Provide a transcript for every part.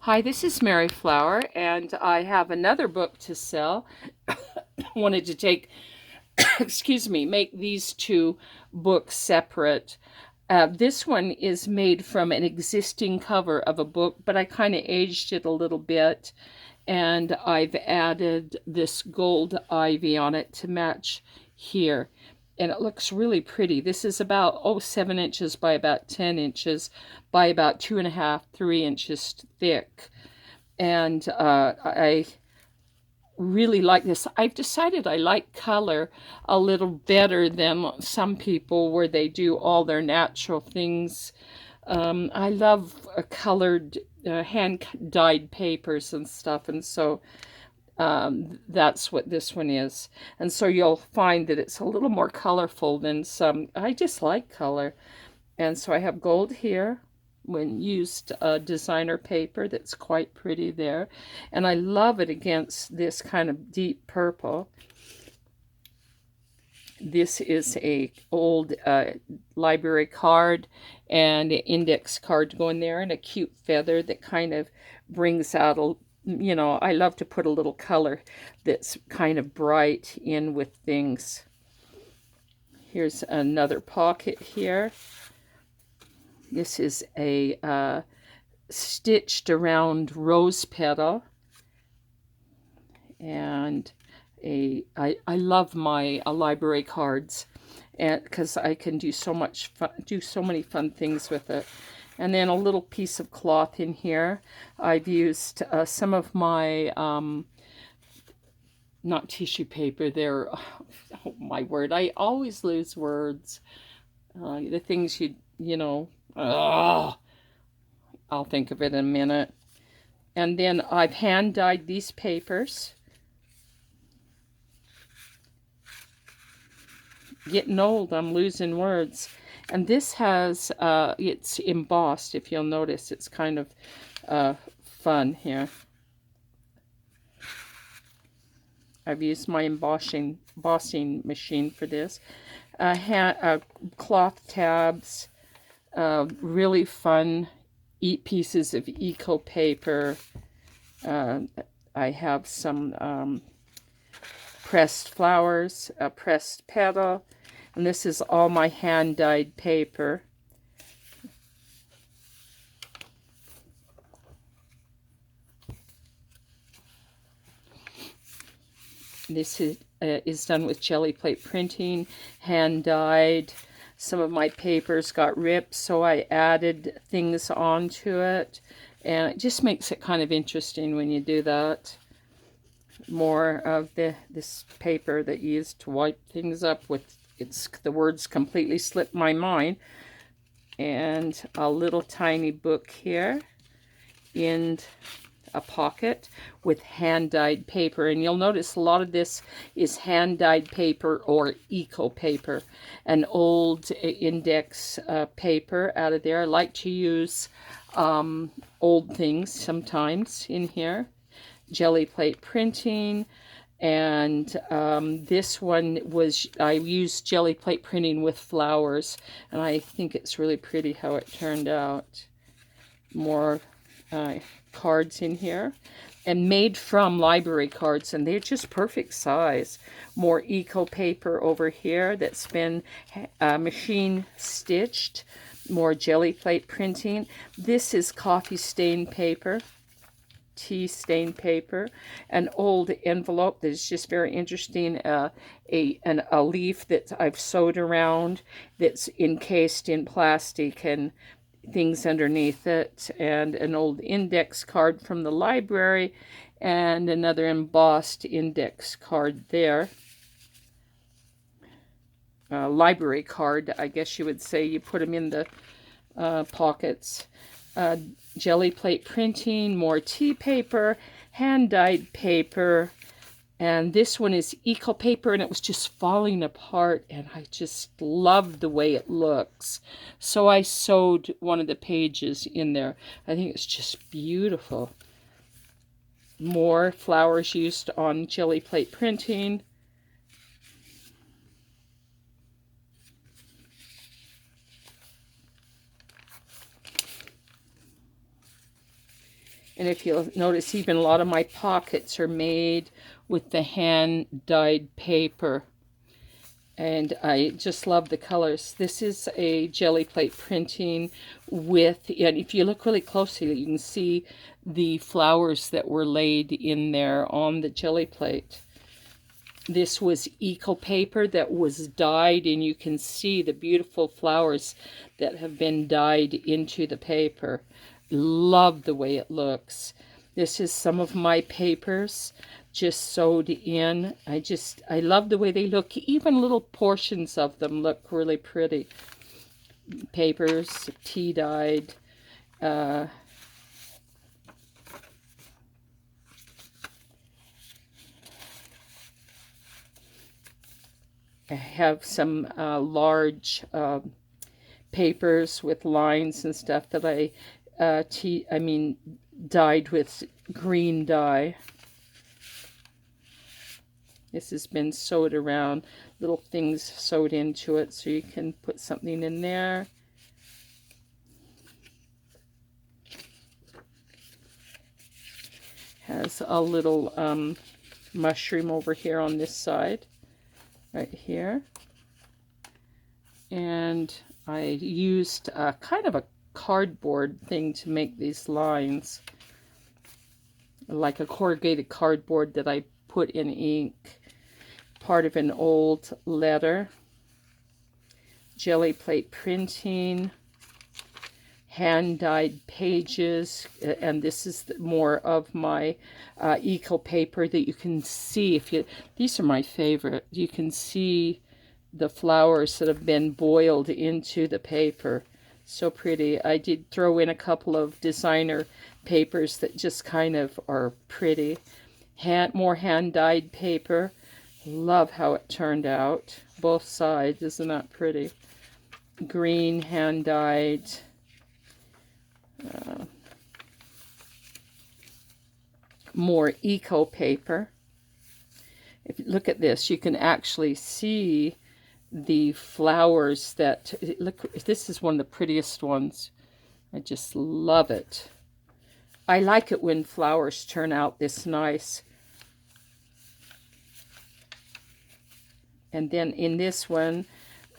Hi, this is Mary Flower, and I have another book to sell. Wanted to take, excuse me, make these two books separate. This one is made from an existing cover of a book, but I kind of aged it a little bit, and I've added this gold ivy on it to match here. And it looks really pretty. This is about 7 inches by about 10 inches by about 2.5, 3 inches thick. And I really like this. I've decided I like color a little better than some people where they do all their natural things. I love colored hand-dyed papers and stuff, and so that's what this one is. And so you'll find that it's a little more colorful than some. I just like color. And so I have gold here when used designer paper that's quite pretty there. And I love it against this kind of deep purple. This is a old library card and an index card going there and a cute feather that kind of brings out a, I love to put a little color that's kind of bright in with things. Here's another pocket here. This is a stitched around rose petal, and I love my library cards, and because I can do so many fun things with it. And then a little piece of cloth in here. I've used some of my not tissue paper. They're oh my word! I always lose words. The things you know. Ugh. I'll think of it in a minute. And then I've hand dyed these papers. Getting old, I'm losing words. And this has, it's embossed, if you'll notice. It's kind of fun here. I've used my embossing machine for this. Cloth tabs, really fun pieces of eco paper. I have some pressed flowers, a pressed petal, and this is all my hand-dyed paper. This is done with jelly plate printing, hand-dyed. Some of my papers got ripped, so I added things onto it, and it just makes it kind of interesting when you do that. More of this paper that you use to wipe things up with. The words completely slipped my mind. And a little tiny book here in a pocket with hand-dyed paper. And you'll notice a lot of this is hand-dyed paper or eco paper. An old index paper out of there. I like to use old things sometimes in here. Jelly plate printing, and this one was, I used jelly plate printing with flowers, and I think it's really pretty how it turned out. More cards in here, and made from library cards, and they're just perfect size. More eco paper over here that's been machine stitched. More jelly plate printing. This is coffee stain paper, tea stain paper, an old envelope that is just very interesting, a leaf that I've sewed around that's encased in plastic and things underneath it, and an old index card from the library, and another embossed index card there. Library card, I guess you would say. You put them in the pockets. Jelly plate printing, more tea paper, hand-dyed paper, and this one is eco paper, and it was just falling apart, and I just loved the way it looks. So I sewed one of the pages in there. I think it's just beautiful. More flowers used on jelly plate printing. And if you'll notice, even a lot of my pockets are made with the hand-dyed paper. And I just love the colors. This is a jelly plate printing with, and if you look really closely, you can see the flowers that were laid in there on the jelly plate. This was eco paper that was dyed, and you can see the beautiful flowers that have been dyed into the paper. Love the way it looks. This is some of my papers just sewed in. I love the way they look. Even little portions of them look really pretty. Papers, tea dyed. I have some large papers with lines and stuff that I dyed with green dye. This has been sewed around, little things sewed into it, so you can put something in there. Has a little mushroom over here on this side, right here. And I used kind of a cardboard thing to make these lines, like a corrugated cardboard that I put in ink. Part of an old letter. Jelly plate printing. Hand-dyed pages, and this is more of my eco paper that you can see. These are my favorite. You can see the flowers that have been boiled into the paper. So pretty. I did throw in a couple of designer papers that just kind of are pretty. More hand-dyed paper. Love how it turned out. Both sides. Isn't that pretty? Green hand-dyed. More eco paper. If you look at this, you can actually see the flowers that, look, this is one of the prettiest ones. I just love it. I like it when flowers turn out this nice. And then in this one,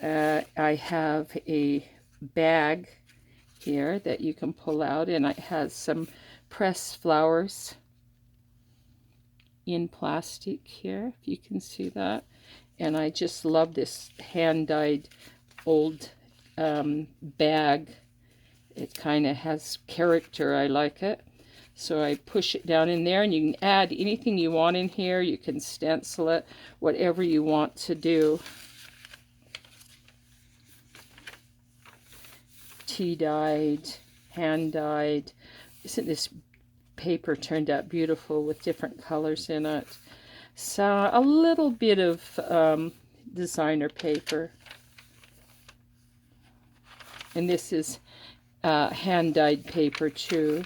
I have a bag here that you can pull out, and it has some pressed flowers in plastic here, if you can see that. And I just love this hand-dyed old bag. It kind of has character. I like it. So I push it down in there, and you can add anything you want in here. You can stencil it, whatever you want to do. Tea dyed, hand dyed. Isn't this paper turned out beautiful with different colors in it? So a little bit of designer paper. And this is hand dyed paper too.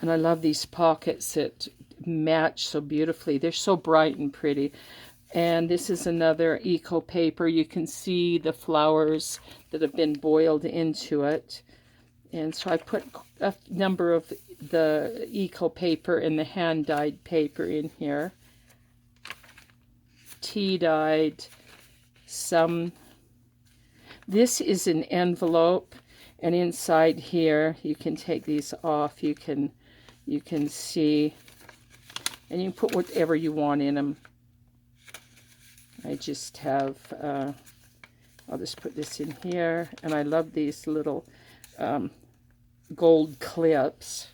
And I love these pockets that match so beautifully. They're so bright and pretty. And this is another eco paper. You can see the flowers that have been boiled into it. And so I put a number of the eco paper and the hand dyed paper in here. Tea dyed, some. This is an envelope, and inside here you can take these off. You can see, and you can put whatever you want in them. I just have, I'll just put this in here, and I love these little gold clips.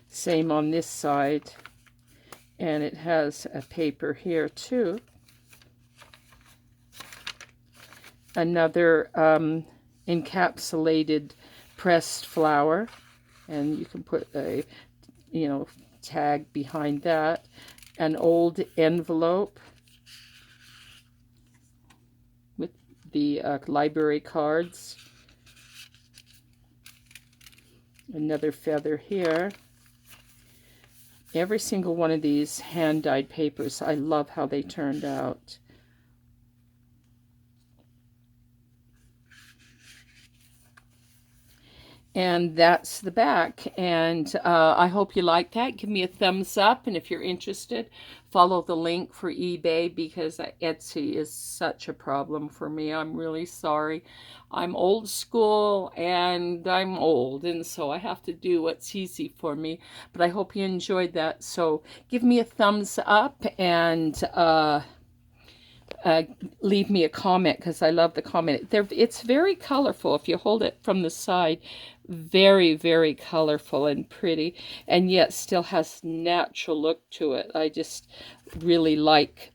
Same on this side, and it has a paper here too. Another encapsulated pressed flower, and you can put a, tag behind that. An old envelope with the library cards. Another feather here. Every single one of these hand-dyed papers, I love how they turned out. And that's the back. And I hope you like that. Give me a thumbs up. And if you're interested, follow the link for eBay, because Etsy is such a problem for me. I'm really sorry. I'm old school and I'm old, and so I have to do what's easy for me. But I hope you enjoyed that. So give me a thumbs up, and leave me a comment, because I love the comment. It's very colorful. If you hold it from the side, very, very colorful and pretty, and yet still has natural look to it. I just really like